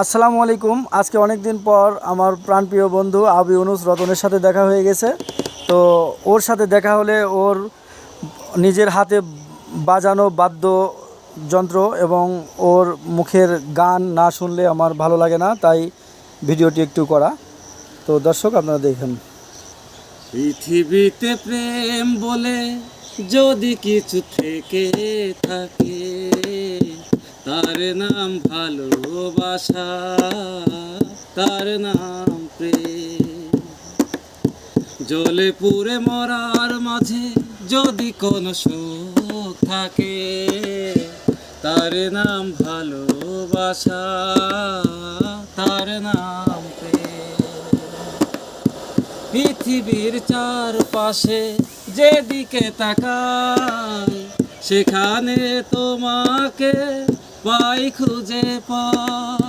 আসসালামু আলাইকুম। আজকে অনেক দিন পর আমার প্রাণপ্রিয় বন্ধু আবু ইউনুস রতনের সাথে দেখা হয়ে গেছে। তো ওর সাথে দেখা হলে ওর নিজের হাতে বাজানো বাদ্যযন্ত্র এবং ওর মুখের গান না শুনলে আমার ভালো লাগে না, তাই ভিডিওটি একটু করা। তো দর্শক আপনারা দেখেন। পৃথিবীতে প্রেম বলে যদি কিছু থেকে থাকে, তার নাম ভালোবাসা, তার নাম প্রেম। জ্বলে পুড়ে মরার মাঝে যদি কোনো সুখ থাকে, তার নাম ভালোবাসা, তার নাম প্রেম। পৃথিবীর চারপাশে যেদিকে তাকাই, সেখানে তোমাকে পাই খুঁজে পাই।